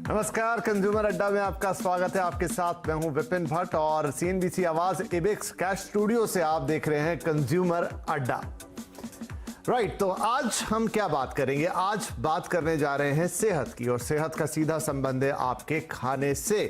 नमस्कार, कंज्यूमर अड्डा में आपका स्वागत है। आपके साथ मैं हूं विपिन भट्ट और सीएनबीसी आवाज इबिक्स कैश स्टूडियो से आप देख रहे हैं कंज्यूमर अड्डा। राइट, तो आज हम क्या बात करेंगे? आज बात करने जा रहे हैं सेहत की, और सेहत का सीधा संबंध है आपके खाने से।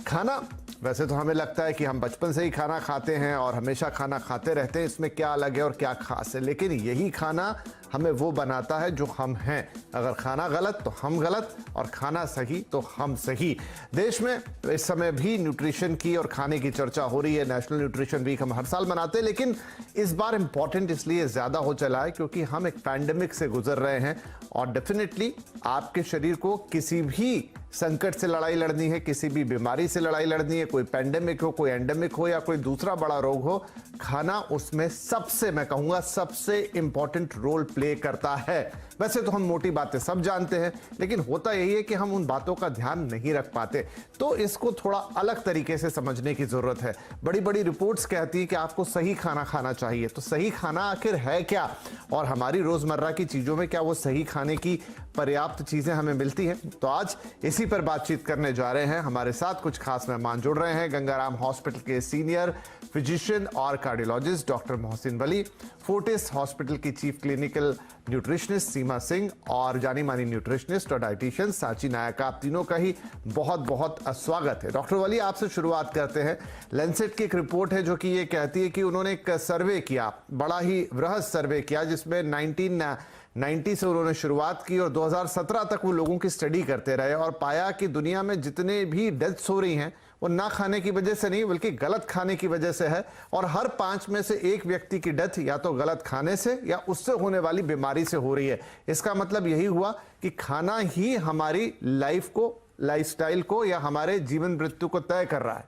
खाना, वैसे तो हमें लगता है कि हम बचपन से ही खाना खाते हैं और हमेशा खाना खाते रहते हैं, इसमें क्या अलग है और क्या खास है, लेकिन यही खाना हमें वो बनाता है जो हम हैं। अगर खाना गलत तो हम गलत, और खाना सही तो हम सही। देश में इस समय भी न्यूट्रिशन की और खाने की चर्चा हो रही है। नेशनल न्यूट्रिशन वीक हम हर साल मनाते हैं, लेकिन इस बार इंपॉर्टेंट इसलिए ज्यादा हो चला है क्योंकि हम एक पैंडेमिक से गुजर रहे हैं, और डेफिनेटली आपके शरीर को किसी भी संकट से लड़ाई लड़नी है, किसी भी बीमारी से लड़ाई लड़नी है, कोई पैंडेमिक हो, कोई एंडेमिक हो या कोई दूसरा बड़ा रोग हो, खाना उसमें सबसे, मैं कहूंगा सबसे इंपॉर्टेंट रोल प्ले करता है। वैसे तो हम मोटी बातें सब जानते हैं, लेकिन होता यही है कि हम उन बातों का ध्यान नहीं रख पाते, तो इसको थोड़ा अलग तरीके से समझने की जरूरत है। बड़ी बड़ी रिपोर्ट्स कहती हैं कि आपको सही खाना खाना चाहिए, तो सही खाना आखिर है क्या, और हमारी रोजमर्रा की चीजों में क्या वो सही खाने की पर्याप्त चीजें हमें मिलती हैं? तो आज इसी पर बातचीत करने जा रहे हैं। हमारे साथ कुछ खास मेहमान जुड़ रहे हैं। गंगाराम हॉस्पिटल के सीनियर फिजिशियन और cardiologist doctor Mohsin Wali, Fortis hospital की चीफ क्लिनिकल न्यूट्रिशनिस्ट सीमा सिंह, और जानी मानी न्यूट्रिशनिस्ट और डाइटिशियन साची नायक। आप तीनों का ही बहुत बहुत स्वागत है। डॉक्टर वली, आपसे शुरुआत करते हैं। लैंसेट की एक रिपोर्ट है जो कि ये कहती है कि उन्होंने एक सर्वे किया, बड़ा ही वृहद सर्वे किया, जिसमें 1990 से उन्होंने शुरुआत की और 2017 तक वो लोगों की स्टडी करते रहे, और पाया कि दुनिया में जितने भी डेथ्स हो रही हैं वो ना खाने की वजह से नहीं बल्कि गलत खाने की वजह से है, और हर 5 में से 1 व्यक्ति की डेथ या तो गलत खाने से या उससे होने वाली बीमारी से हो रही है। इसका मतलब यही हुआ कि खाना ही हमारी लाइफ को, लाइफस्टाइल को या हमारे जीवन मृत्यु को तय कर रहा है।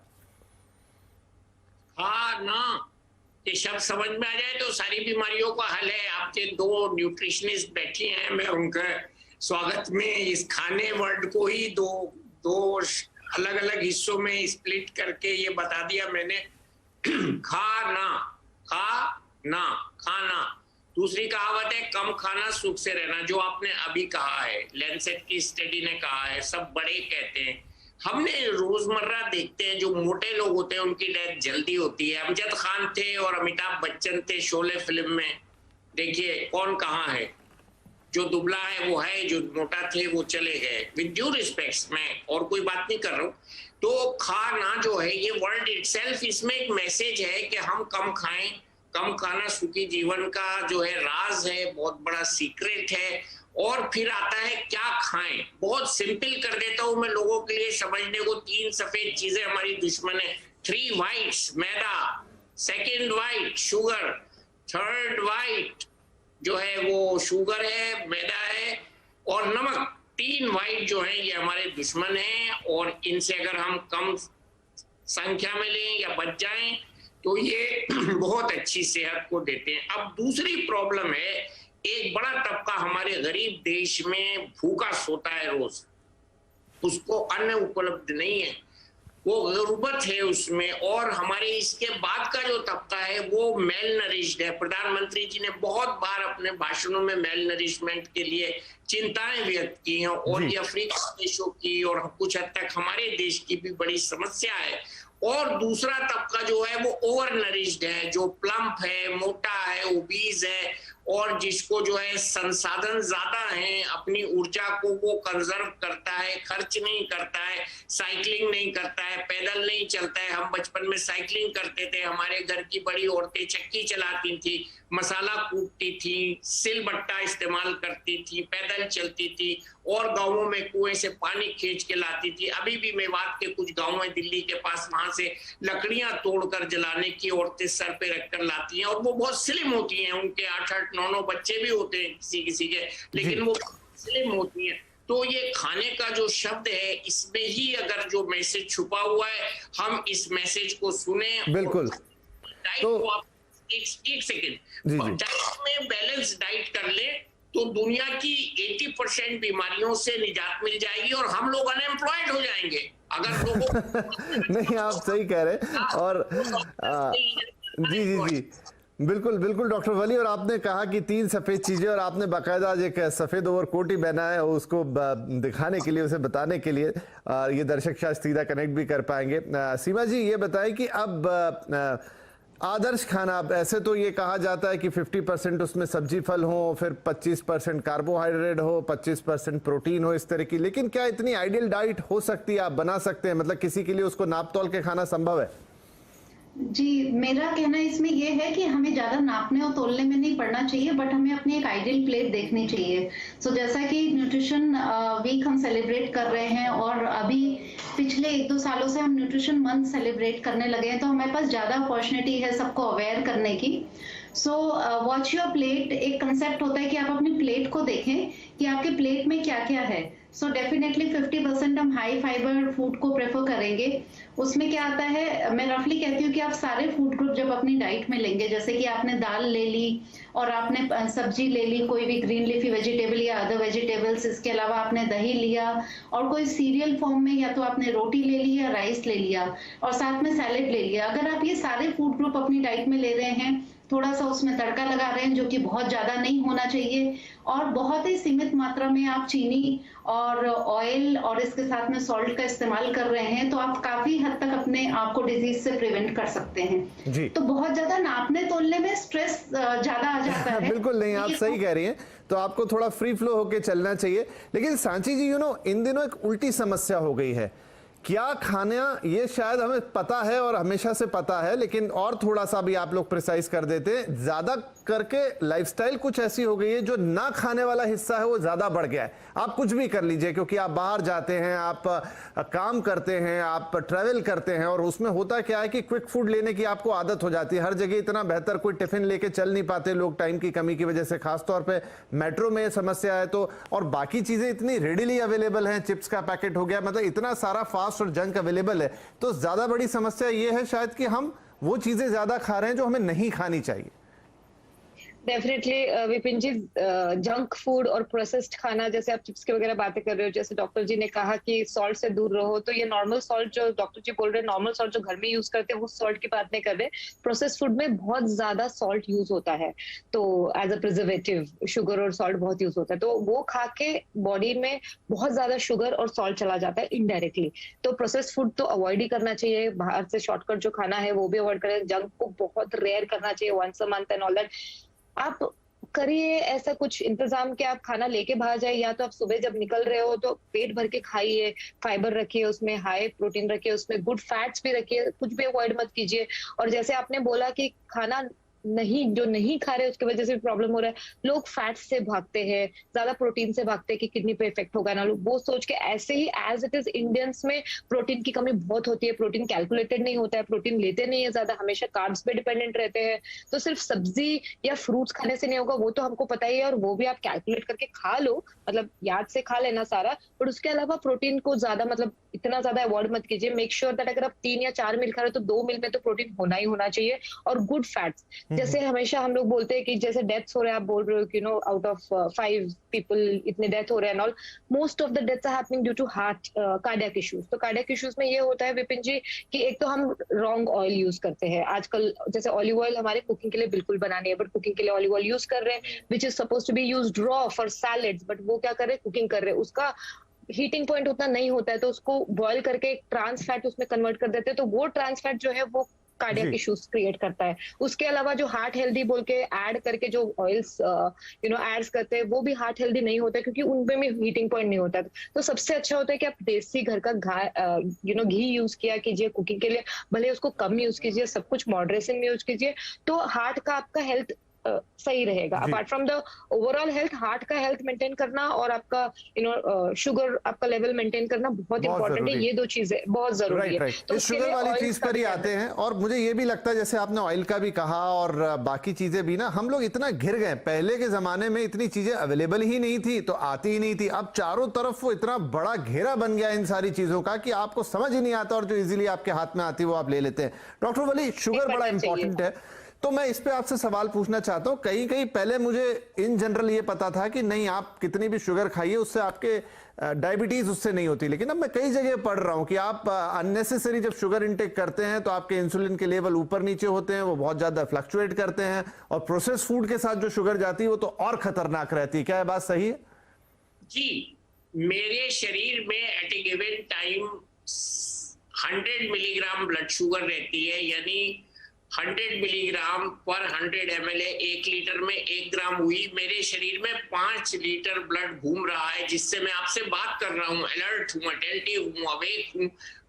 हाँ ना, ये शब्द समझ में आ जाए तो सारी बीमारियों का हल है। आपके 2 न्यूट्रिशनिस्ट बैठे हैं, मैं उनका स्वागत में इस खाने वर्ड को ही दो अलग अलग हिस्सों में स्प्लिट करके ये बता दिया मैंने। खाना, खाना। दूसरी कहावत है कम खाना सुख से रहना, जो आपने अभी कहा है, लैंसेट की स्टडी ने कहा है, सब बड़े कहते हैं। हमने रोजमर्रा देखते हैं जो मोटे लोग होते हैं उनकी डेथ जल्दी होती है। अमजद खान थे और अमिताभ बच्चन थे शोले फिल्म में, देखिए कौन कहाँ है। जो दुबला है वो है, जो मोटा थे वो चले गए। विद ड्यू रिस्पेक्ट्स, मैं और कोई बात नहीं कर रहा हूँ। तो खाना जो है, ये वर्ड इटसेल्फ, इसमें एक मैसेज है कि हम कम खाएं। कम खाना सुखी जीवन का जो है राज है, बहुत बड़ा सीक्रेट है। और फिर आता है क्या खाएं। बहुत सिंपल कर देता हूं मैं लोगों के लिए समझने को। 3 सफेद चीजें हमारी दुश्मन है। 3 वाइट्स, मैदा, 2nd white sugar, 3rd white जो है वो शुगर है, मैदा है, और नमक। 3 वाइट जो है ये हमारे दुश्मन हैं, और इनसे अगर हम कम संख्या में लें या बच जाएं तो ये बहुत अच्छी सेहत को देते हैं। अब दूसरी प्रॉब्लम है, एक बड़ा तबका हमारे गरीब देश में भूखा सोता है रोज, उसको अन्न उपलब्ध नहीं है, वो गुर्बत है उसमें। और हमारे इसके बाद का जो तबका है वो मेल नरिश्ड है। प्रधानमंत्री जी ने बहुत बार अपने भाषणों में मेल नरिशमेंट के लिए चिंताएं व्यक्त की हैं, और ये अफ्रीका देशों की और कुछ हद तक हमारे देश की भी बड़ी समस्या है। और दूसरा तबका जो है वो ओवर नरिश्ड है, जो प्लम्प है, मोटा है, ओबीज है, और जिसको जो है संसाधन ज्यादा हैं, अपनी ऊर्जा को वो कंजर्व करता है, खर्च नहीं करता है, साइकिलिंग नहीं करता है, पैदल नहीं चलता है। हम बचपन में साइकिलिंग करते थे, हमारे घर की बड़ी औरतें चक्की चलाती थी, मसाला कूटती थी, सिलबट्टा इस्तेमाल करती थी, पैदल चलती थी, और गांवों में कुएं से पानी खींच के लाती थी। अभी भी मेवात के कुछ गांव हैं दिल्ली के पास, वहां से लकड़ियां तोड़कर जलाने की औरतें सर पे रखकर लाती हैं, और वो बहुत स्लिम होती हैं। उनके 8-8, 9-9 बच्चे भी होते हैं किसी के, लेकिन वो स्लिम होती हैं। तो ये खाने का जो शब्द है, इसमें ही अगर जो मैसेज छुपा हुआ है, हम इस मैसेज को सुने। बिल्कुल। तो आप एक सेकेंड, डाइट में बैलेंस डाइट कर ले तो दुनिया की 80% बीमारियों से निजात मिल जाएगी, और हम लोग अनएम्प्लॉयड हो जाएंगे अगर लोगों नहीं, आप सही कह रहे हैं। और जी जी जी, बिल्कुल बिल्कुल डॉक्टर वली, और आपने कहा कि 3 सफेद चीजें, और आपने बाकायदा आज एक सफेद ओवरकोट ही पहना है उसको दिखाने के लिए, उसे बताने के लिए। ये दर्शक शायद सीधा कनेक्ट भी कर पाएंगे। सीमा जी, ये बताएं कि अब आदर्श खाना, अब ऐसे तो ये कहा जाता है कि 50% उसमें सब्जी फल हो, फिर 25% कार्बोहाइड्रेट हो, 25% प्रोटीन हो, इस तरह की, लेकिन क्या इतनी आइडियल डाइट हो सकती है? आप बना सकते हैं, मतलब किसी के लिए उसको नाप तोल के खाना संभव है? जी, मेरा कहना इसमें यह है कि हमें ज्यादा नापने और तोलने में नहीं पड़ना चाहिए, बट हमें अपनी एक आइडियल प्लेट देखनी चाहिए। जैसा कि न्यूट्रिशन वीक हम सेलिब्रेट कर रहे हैं, और अभी पिछले 1-2 सालों से हम न्यूट्रिशन मंथ सेलिब्रेट करने लगे हैं, तो हमारे पास ज्यादा अपॉर्चुनिटी है सबको अवेयर करने की। वॉच योर प्लेट एक कंसेप्ट होता है कि आप अपनी प्लेट को देखें कि आपके प्लेट में क्या क्या है। डेफिनेटली 50% हम हाई फाइबर फूड को प्रेफर करेंगे। उसमें क्या आता है, मैं रफली कहती हूँ कि आप सारे फूड ग्रुप जब अपनी डाइट में लेंगे, जैसे कि आपने दाल ले ली और आपने सब्जी ले ली, कोई भी ग्रीन लीफी वेजिटेबल या अदर वेजिटेबल्स, इसके अलावा आपने दही लिया, और कोई सीरियल फॉर्म में या तो आपने रोटी ले ली या राइस ले लिया, और साथ में सैलेड ले लिया। अगर आप ये सारे फूड ग्रुप अपनी डाइट में ले रहे हैं, थोड़ा सा उसमें तड़का लगा रहे हैं जो कि बहुत ज्यादा नहीं होना चाहिए, और बहुत ही सीमित मात्रा में आप चीनी और ऑयल और इसके साथ में सॉल्ट का इस्तेमाल कर रहे हैं, तो आप काफी हद तक अपने आप को डिजीज से प्रिवेंट कर सकते हैं जी। तो बहुत ज्यादा नापने तोलने में स्ट्रेस ज्यादा आ जाता है। बिल्कुल नहीं, आप सही कह रही हैं, तो आपको थोड़ा फ्री फ्लो होके चलना चाहिए। लेकिन सांची जी, इन दिनों एक उल्टी समस्या हो गई है। क्या खाना, ये शायद हमें पता है और हमेशा से पता है, लेकिन और थोड़ा सा भी आप लोग प्रिसाइज कर देते हैं, ज्यादा करके लाइफस्टाइल कुछ ऐसी हो गई है जो ना खाने वाला हिस्सा है वो ज्यादा बढ़ गया है। आप कुछ भी कर लीजिए, क्योंकि आप बाहर जाते हैं, आप काम करते हैं, आप ट्रैवल करते हैं, और उसमें होता क्या है कि क्विक फूड लेने की आपको आदत हो जाती है। हर जगह इतना बेहतर कोई टिफिन लेके चल नहीं पाते लोग, टाइम की कमी की वजह से, खासतौर पे मेट्रो में समस्या है तो। और बाकी चीजें इतनी रेडिली अवेलेबल हैं, चिप्स का पैकेट हो गया, मतलब इतना सारा फास्ट और जंक अवेलेबल है, तो ज्यादा बड़ी समस्या ये है शायद कि हम वो चीजें ज्यादा खा रहे हैं जो हमें नहीं खानी चाहिए। डेफिनेटली विपिन जी, जंक फूड और प्रोसेस्ड खाना, जैसे आप चिप्स के वगैरह बातें कर रहे हो, जैसे डॉक्टर जी ने कहा कि सॉल्ट से दूर रहो, तो ये नॉर्मल सॉल्ट जो डॉक्टर जी बोल रहे हैं, नॉर्मल सॉल्ट जो घर में यूज करते हैं, उस सॉल्ट की बात नहीं कर रहे। प्रोसेस्ड फूड में बहुत ज्यादा सॉल्ट यूज होता है, तो एज अ प्रिजर्वेटिव शुगर और सॉल्ट बहुत यूज होता है, तो वो खा के बॉडी में बहुत ज्यादा शुगर और सॉल्ट चला जाता है इनडायरेक्टली। तो प्रोसेस्ड फूड तो अवॉइड ही करना चाहिए, बाहर से शॉर्टकट जो खाना है वो भी अवॉइड करें, जंक को बहुत रेयर करना चाहिए, once a month and all that. आप करिए ऐसा कुछ इंतजाम कि आप खाना लेके बाहर जाए, या तो आप सुबह जब निकल रहे हो तो पेट भर के खाइए, फाइबर रखिए उसमें, हाई प्रोटीन रखिए उसमें, गुड फैट्स भी रखिए, कुछ भी अवॉइड मत कीजिए। और जैसे आपने बोला कि खाना जो नहीं खा रहे उसकी वजह से भी प्रॉब्लम हो रहा है, लोग फैट से भागते हैं, ज्यादा प्रोटीन से भागते हैं कि किडनी पे इफेक्ट होगा ना, वो सोच के ऐसे ही एज इट इज इंडियंस में प्रोटीन की कमी बहुत होती है, प्रोटीन कैलकुलेटेड नहीं होता है, प्रोटीन लेते नहीं है ज्यादा, हमेशा कार्ब्स पे डिपेंडेंट रहते हैं। तो सिर्फ सब्जी या फ्रूट्स खाने से नहीं होगा, वो तो हमको पता ही है, और वो भी आप कैलकुलेट करके खा लो, मतलब याद से खा लेना सारा, बट उसके अलावा प्रोटीन को ज्यादा, मतलब इतना ज्यादा अवॉइड मत कीजिए। मेक श्योर दैट अगर आप 3 या 4 मील खा रहे हो तो 2 मील में तो प्रोटीन होना ही होना चाहिए, और गुड फैट्स। जैसे हमेशा हम लोग बोलते हैं कि जैसे डेथ्स हो रहे हैं, आप बोल रहे हो कि आउट ऑफ 5 पीपल इतने डेथ हो रहे हैं, most of the deaths are happening due to heart cardiac issues. तो कार्डियक इश्यूज में ये होता है विपिन जी कि एक तो हम रॉन्ग ऑयल यूज करते हैं आजकल, जैसे ऑलिव ऑयल हमारे कुकिंग के लिए बिल्कुल बनानी है, बट कुकिंग के लिए ऑलिव ऑयल यूज कर रहे हैं which is suppose to be used raw for salads, but वो क्या कर रहे हैं, कुकिंग कर रहे हैं, उसका हीटिंग पॉइंट उतना नहीं होता है, तो उसको बॉयल करके ट्रांस फैट उसमें कन्वर्ट कर देते हैं, तो वो ट्रांस फैट जो है वो कार्डियक इश्यूज क्रिएट करता है। उसके अलावा जो हार्ट हेल्दी बोल के ऐड करके जो ऑयल्स एड्स करते हैं, वो भी हार्ट हेल्दी नहीं होता है, क्योंकि उनपे में हीटिंग पॉइंट नहीं होता है। तो सबसे अच्छा होता है कि आप देसी घर का घी यूज किया कीजिए कुकिंग के लिए, भले उसको कम यूज कीजिए, सब कुछ मॉडरेशन में यूज कीजिए, तो हार्ट का आपका हेल्थ सही रहेगा। Apart from the overall health, heart का हेल्थ मेंटेन करना और आपका शुगर आपका लेवल मेंटेन करना बहुत इंपॉर्टेंट है। ये 2 चीजें बहुत जरूरी है। तो इस शुगर वाली चीज पर ही आते हैं, और मुझे ये भी लगता है जैसे आपने ऑयल का भी कहा और बाकी चीजें भी ना, हम लोग इतना घिर गए, पहले के जमाने में इतनी चीजें अवेलेबल ही नहीं थी तो आती ही नहीं थी, अब चारों तरफ वो इतना बड़ा घेरा बन गया इन सारी चीजों का कि आपको समझ ही नहीं आता, और जो इजीली आपके हाथ में आती है वो आप ले लेते हैं। डॉक्टर वली, शुगर बड़ा इंपॉर्टेंट है, तो मैं इस पे आपसे सवाल पूछना चाहता हूँ, कहीं कहीं पहले मुझे इन जनरल ये पता था कि नहीं, आप कितनी भी शुगर खाइए उससे आपके डायबिटीज उससे नहीं होती, लेकिन अब मैं कई जगह पढ़ रहा हूँ कि आप अननेसेसरी जब शुगर इनटेक करते हैं तो आपके इंसुलिन के लेवल ऊपर नीचे होते हैं, वो बहुत ज्यादा फ्लक्चुएट करते हैं, और प्रोसेस फूड के साथ जो शुगर जाती है वो तो और खतरनाक रहती है। क्या ये बात सही है? जी, मेरे शरीर में at a given time 100 milligram blood sugar रहती है, यानी 100 मिलीग्राम पर 100 ml 1 लीटर में 1 ग्राम हुई। मेरे शरीर में 5 लीटर ब्लड घूम रहा है, जिससे मैं आपसे बात कर रहा हूँ, अलर्ट हूँ, अटेंटिव हूँ, अवेक हूँ।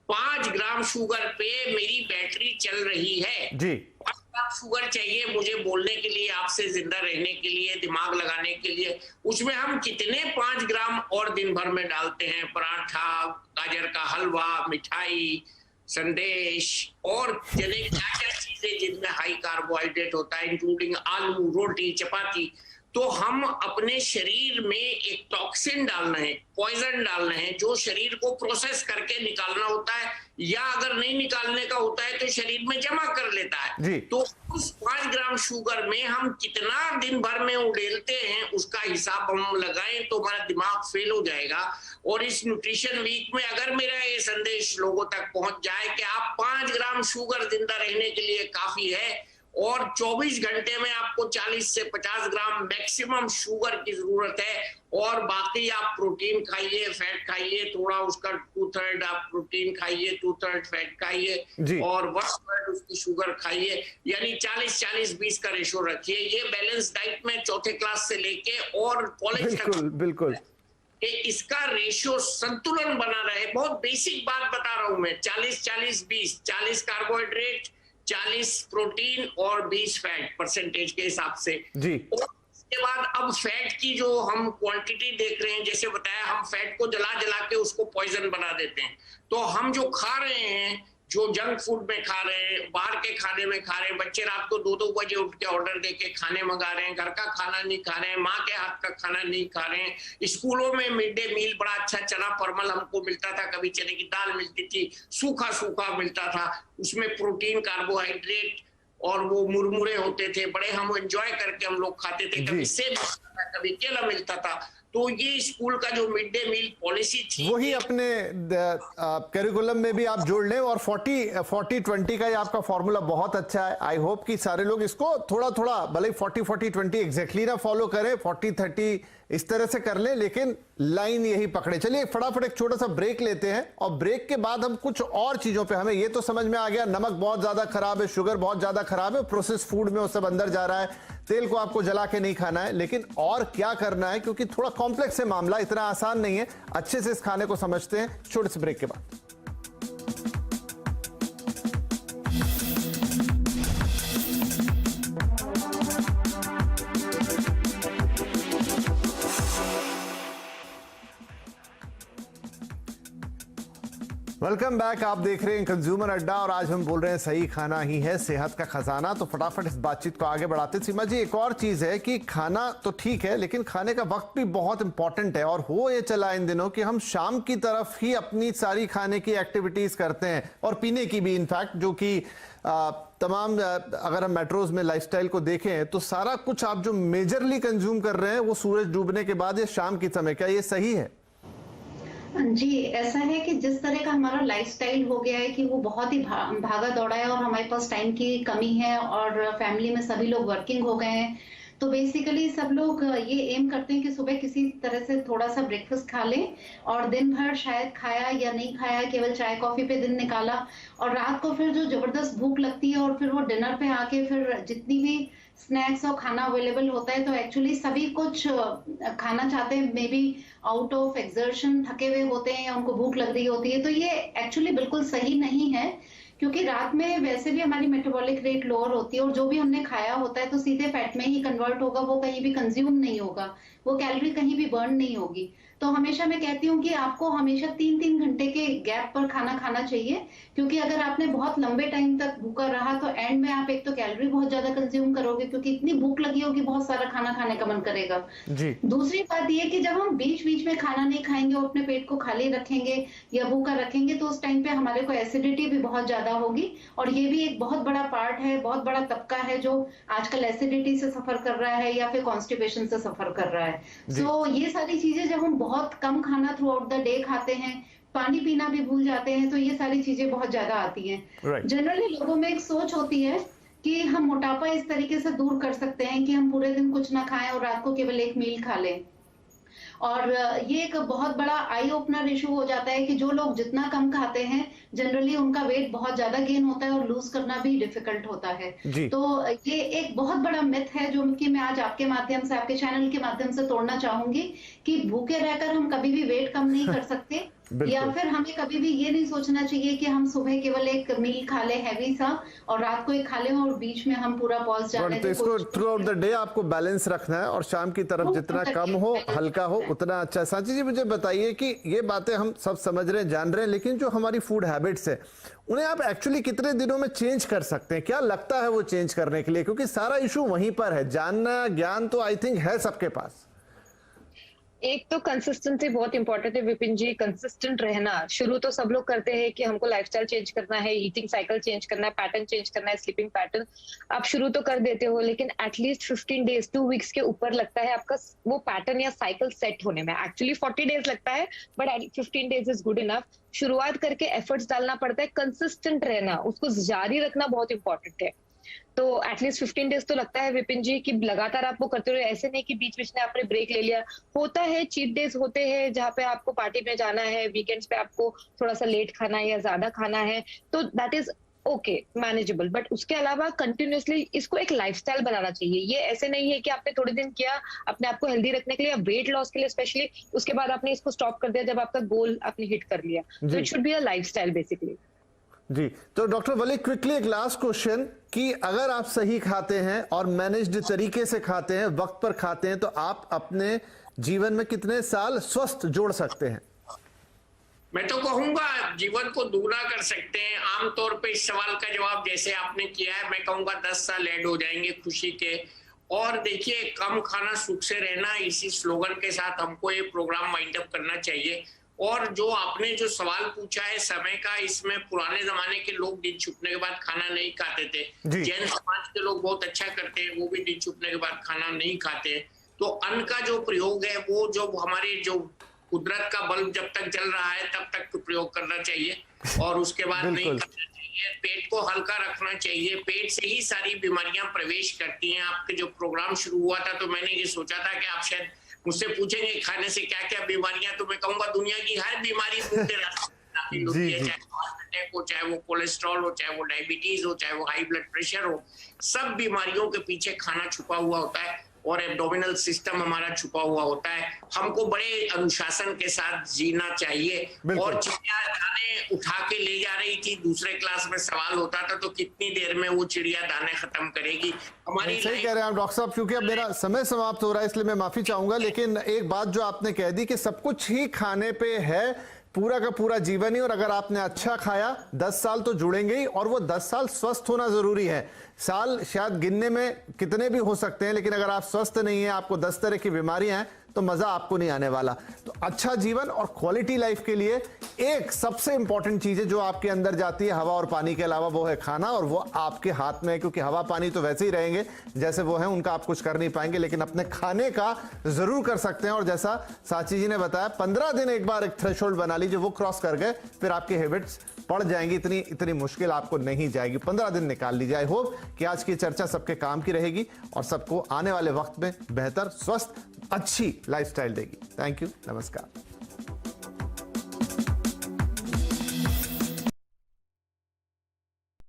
5 ग्राम शुगर पे मेरी बैटरी चल रही है जी। 5 ग्राम शुगर चाहिए मुझे बोलने के लिए, आपसे जिंदा रहने के लिए, दिमाग लगाने के लिए। उसमें हम कितने 5 ग्राम और दिन भर में डालते हैं, पराठा, गाजर का हलवा, मिठाई, संदेश और जने क्या क्या चीजें जिनमें हाई कार्बोहाइड्रेट होता है, इंक्लूडिंग आलू, रोटी, चपाती। तो हम अपने शरीर में एक टॉक्सिन डालना है, पॉइजन डालना है, जो शरीर को प्रोसेस करके निकालना होता है, या अगर नहीं निकालने का होता है तो शरीर में जमा कर लेता है। तो उस 5 ग्राम शुगर में हम कितना दिन भर में उड़ेलते हैं उसका हिसाब हम लगाएं तो हमारा दिमाग फेल हो जाएगा। और इस न्यूट्रिशन वीक में अगर मेरा ये संदेश लोगों तक पहुंच जाए कि आप 5 ग्राम शुगर जिंदा रहने के लिए काफी है, और 24 घंटे में आपको 40 से 50 ग्राम मैक्सिमम शुगर की जरूरत है, और बाकी आप प्रोटीन खाइए, फैट खाइए, थोड़ा उसका 2/3 आप प्रोटीन खाइए, 2/3 फैट खाइए, और 1/3 उसकी शुगर खाइए, यानी 40-40-20 का रेशो रखिए। ये बैलेंस डाइट में चौथे क्लास से लेके और कॉलेज तक बिल्कुल इसका रेशियो संतुलन बना रहे। बहुत बेसिक बात बता रहा हूं मैं, 40-40-20, 40 कार्बोहाइड्रेट, 40 प्रोटीन और 20 फैट परसेंटेज के हिसाब से जी। और उसके बाद अब फैट की जो हम क्वांटिटी देख रहे हैं, जैसे बताया, हम फैट को जला जला के उसको पॉइजन बना देते हैं। तो हम जो खा रहे हैं, जो जंक फूड में खा रहे हैं, बाहर के खाने में खा रहे हैं, बच्चे रात को 2-2 बजे उठ के ऑर्डर देके खाने मंगा रहे हैं, घर का खाना नहीं खा रहे हैं, माँ के हाथ का खाना नहीं खा रहे हैं। स्कूलों में मिड डे मील बड़ा अच्छा चना परमल हमको मिलता था, कभी चने की दाल मिलती थी, सूखा सूखा मिलता था, उसमें प्रोटीन, कार्बोहाइड्रेट और वो मुरमुरे होते थे, बड़े हम एंजॉय करके हम लोग खाते थे। कभी सेब मिलता था, कभी केला मिलता था। तो ये स्कूल का जो मिड डे मील पॉलिसी थी, वही अपने करिकुलम में भी आप जोड़ लें, और 40-20 का ये आपका फॉर्मूला बहुत अच्छा है। आई होप कि सारे लोग इसको थोड़ा थोड़ा, भले 40-40-20 एग्जैक्टली ना फॉलो करें, 40-30 इस तरह से कर लें, लेकिन लाइन यही पकड़े। चलिए फटाफट एक छोटा सा ब्रेक लेते हैं, और ब्रेक के बाद हम कुछ और चीजों पे, हमें ये तो समझ में आ गया नमक बहुत ज्यादा खराब है, शुगर बहुत ज्यादा खराब है, प्रोसेस फूड में वो सब अंदर जा रहा है, तेल को आपको जला के नहीं खाना है, लेकिन और क्या करना है, क्योंकि थोड़ा कॉम्प्लेक्स है मामला, इतना आसान नहीं है। अच्छे से इस खाने को समझते हैं छोटे से ब्रेक के बाद। वेलकम बैक, आप देख रहे हैं कंज्यूमर अड्डा, और आज हम बोल रहे हैं सही खाना ही है सेहत का खजाना। तो फटाफट इस बातचीत को आगे बढ़ाते। सीमा जी, एक और चीज है कि खाना तो ठीक है, लेकिन खाने का वक्त भी बहुत इंपॉर्टेंट है, और हो ये चला इन दिनों कि हम शाम की तरफ ही अपनी सारी खाने की एक्टिविटीज करते हैं, और पीने की भी इनफैक्ट, जो कि तमाम, अगर हम मेट्रोज में लाइफस्टाइल को देखें तो सारा कुछ आप जो मेजरली कंज्यूम कर रहे हैं वो सूरज डूबने के बाद या शाम की समय। क्या ये सही है? जी, ऐसा है कि जिस तरह का हमारा लाइफस्टाइल हो गया है कि वो बहुत ही भागा दौड़ा है, और हमारे पास टाइम की कमी है, और फैमिली में सभी लोग वर्किंग हो गए हैं, तो बेसिकली सब लोग ये एम करते हैं कि सुबह किसी तरह से थोड़ा सा ब्रेकफास्ट खा लें, और दिन भर शायद खाया या नहीं खाया, केवल चाय कॉफी पे दिन निकाला, और रात को फिर जो जबरदस्त भूख लगती है, और फिर वो डिनर पे आके फिर जितनी भी स्नैक्स और खाना अवेलेबल होता है, तो एक्चुअली सभी कुछ खाना चाहते हैं, may be out of exertion, थके हुए होते हैं या उनको भूख लग रही होती है। तो ये एक्चुअली बिल्कुल सही नहीं है, क्योंकि रात में वैसे भी हमारी मेटाबॉलिक रेट लोअर होती है, और जो भी हमने खाया होता है तो सीधे फैट में ही कन्वर्ट होगा, वो कहीं भी कंज्यूम नहीं होगा, वो कैलोरी कहीं भी बर्न नहीं होगी। तो हमेशा मैं कहती हूँ कि आपको हमेशा 3-3 घंटे के गैप पर खाना खाना चाहिए, क्योंकि अगर आपने बहुत लंबे टाइम तक भूखा रहा तो एंड में आप एक तो कैलोरी बहुत ज्यादा कंज्यूम करोगे, क्योंकि इतनी भूख लगी होगी, बहुत सारा खाना खाने का मन करेगा। जी। दूसरी बात ये कि जब हम बीच बीच में खाना नहीं खाएंगे और अपने पेट को खाली रखेंगे या भूखा रखेंगे तो उस टाइम पे हमारे को एसिडिटी भी बहुत ज्यादा होगी, और ये भी एक बहुत बड़ा पार्ट है, बहुत बड़ा तबका है जो आजकल एसिडिटी से सफर कर रहा है या फिर कॉन्स्टिपेशन से सफर कर रहा है। सो ये सारी चीजें जब हम बहुत कम खाना थ्रू आउट द डे खाते हैं, पानी पीना भी भूल जाते हैं, तो ये सारी चीजें बहुत ज्यादा आती हैं। जनरली लोगों में एक सोच होती है कि हम मोटापा इस तरीके से दूर कर सकते हैं कि हम पूरे दिन कुछ ना खाएं और रात को केवल एक मील खा लें, और ये एक बहुत बड़ा आई ओपनर इशू हो जाता है कि जो लोग जितना कम खाते हैं जनरली उनका वेट बहुत ज्यादा गेन होता है और लूज करना भी डिफिकल्ट होता है। तो ये एक बहुत बड़ा मिथ है जो कि मैं आज आपके माध्यम से, आपके चैनल के माध्यम से तोड़ना चाहूंगी कि भूखे रहकर हम कभी भी वेट कम नहीं कर सकते या फिर हमें कभी भी ये नहीं सोचना चाहिए कि हम सुबह केवल एक मील खा लें हैवी सा और रात को एक खा लें और बीच में हम पूरा पॉज जाने। तो इसको थ्रू आउट द डे आपको बैलेंस रखना है और शाम की तरफ जितना कम हो, हल्का हो, उतना अच्छा। सांची जी मुझे बताइए कि ये बातें हम सब समझ रहे हैं, जान रहे हैं, लेकिन जो हमारी फूड हैबिट्स है उन्हें आप एक्चुअली कितने दिनों में चेंज कर सकते हैं? क्या लगता है वो चेंज करने के लिए? क्योंकि सारा इशू वहीं पर है, जानना ज्ञान तो आई थिंक है सबके पास। एक तो कंसिस्टेंसी बहुत इंपॉर्टेंट है विपिन जी, कंसिस्टेंट रहना। शुरू तो सब लोग करते हैं कि हमको लाइफस्टाइल चेंज करना है, ईटिंग साइकिल चेंज करना है, पैटर्न चेंज करना है, स्लीपिंग पैटर्न। आप शुरू तो कर देते हो, लेकिन एटलीस्ट 15 डेज 2 वीक्स के ऊपर लगता है आपका वो पैटर्न या साइकिल सेट होने में। एक्चुअली 40 डेज लगता है, but 15 days is good enough. शुरुआत करके एफर्ट्स डालना पड़ता है, कंसिस्टेंट रहना, उसको जारी रखना बहुत इंपॉर्टेंट है। तो एटलीस्ट 15 डेज तो लगता है विपिन जी कि लगातार आप वो करते रहो। ऐसे नहीं कि बीच बीच में आपने ब्रेक ले लिया। होता है चीट डेज होते हैं जहाँ पे आपको पार्टी में जाना है, वीकेंड्स पे आपको थोड़ा सा लेट खाना है या ज्यादा खाना है, तो that is okay, manageable. But उसके अलावा कंटिन्यूअसली इसको एक लाइफस्टाइल बनाना चाहिए। ये ऐसे नहीं है कि आपने थोड़े दिन किया अपने आप को हेल्दी रखने के लिए या वेट लॉस के लिए स्पेशली, उसके बाद आपने इसको स्टॉप कर दिया जब आपका गोल आपने हिट कर लिया। तो it should be a lifestyle basically. जी, तो डॉक्टर वली क्विकली एक लास्ट क्वेश्चन कि अगर आप सही खाते हैं और मैनेज्ड तरीके से खाते हैं, वक्त पर खाते हैं, तो आप अपने जीवन में कितने साल स्वस्थ जोड़ सकते हैं? मैं तो कहूंगा जीवन को दुगना कर सकते हैं। आमतौर पे इस सवाल का जवाब जैसे आपने किया है, मैं कहूंगा 10 साल ऐड हो जाएंगे खुशी के। और देखिए, कम खाना सुख से रहना, इसी स्लोगन के साथ हमको ये प्रोग्राम वाइंड अप करना चाहिए। और जो आपने जो सवाल पूछा है समय का, इसमें पुराने जमाने के लोग दिन छुपने के बाद खाना नहीं खाते थे। जैन समाज के लोग बहुत अच्छा करते हैं, वो भी दिन छुपने के बाद खाना नहीं खाते। तो अन्न का जो प्रयोग है वो जो हमारे जो कुदरत का बल्ब जब तक जल रहा है तब तक तो प्रयोग करना चाहिए और उसके बाद नहीं करना चाहिए। पेट को हल्का रखना चाहिए, पेट से ही सारी बीमारियां प्रवेश करती हैं। आपके जो प्रोग्राम शुरू हुआ था तो मैंने ये सोचा था कि आप शायद मुझसे पूछेंगे खाने से क्या क्या बीमारियां, तो मैं कहूंगा दुनिया की हर बीमारी मुंह के रास्ते होती है, चाहे हार्ट अटैक हो, चाहे वो कोलेस्ट्रॉल हो, चाहे वो डायबिटीज हो, चाहे वो हाई ब्लड प्रेशर हो। सब बीमारियों के पीछे खाना छुपा हुआ होता है और एब्डोमिनल सिस्टम हमारा छुपा हुआ होता है। हमको बड़े अनुशासन के साथ जीना चाहिए। और चिड़िया दाने उठा के ले जा रही थी, दूसरे क्लास में सवाल होता था तो कितनी देर में वो चिड़िया दाने खत्म करेगी। हमारी सही कह रहे हैं आप डॉक्टर साहब, क्योंकि अब मेरा समय समाप्त हो रहा है इसलिए मैं माफी चाहूंगा, लेकिन एक बात जो आपने कह दी कि सब कुछ ही खाने पे है, पूरा का पूरा जीवन ही। और अगर आपने अच्छा खाया 10 साल तो जुड़ेंगे ही, और वो 10 साल स्वस्थ होना जरूरी है। साल शायद गिनने में कितने भी हो सकते हैं, लेकिन अगर आप स्वस्थ नहीं है, आपको 10 तरह की बीमारियां हैं, तो मजा आपको नहीं आने वाला। तो अच्छा जीवन और क्वालिटी लाइफ के लिए एक सबसे इंपॉर्टेंट चीज है जो आपके अंदर जाती है हवा और पानी के अलावा, वो है खाना। और वो आपके हाथ में है, क्योंकि हवा पानी तो वैसे ही रहेंगे जैसे वो है, उनका आप कुछ कर नहीं पाएंगे, लेकिन अपने खाने का जरूर कर सकते हैं। और जैसा सांची जी ने बताया, 15 दिन एक बार एक थ्रेशोल्ड बना लीजिए, वो क्रॉस कर गए फिर आपकी हैबिट्स पड़ जाएंगी, इतनी मुश्किल आपको नहीं जाएगी। 15 दिन निकाल लीजिए। आई होप कि आज की चर्चा सबके काम की रहेगी और सबको आने वाले वक्त में बेहतर, स्वस्थ, अच्छी लाइफस्टाइल देगी। थैंक यू, नमस्कार।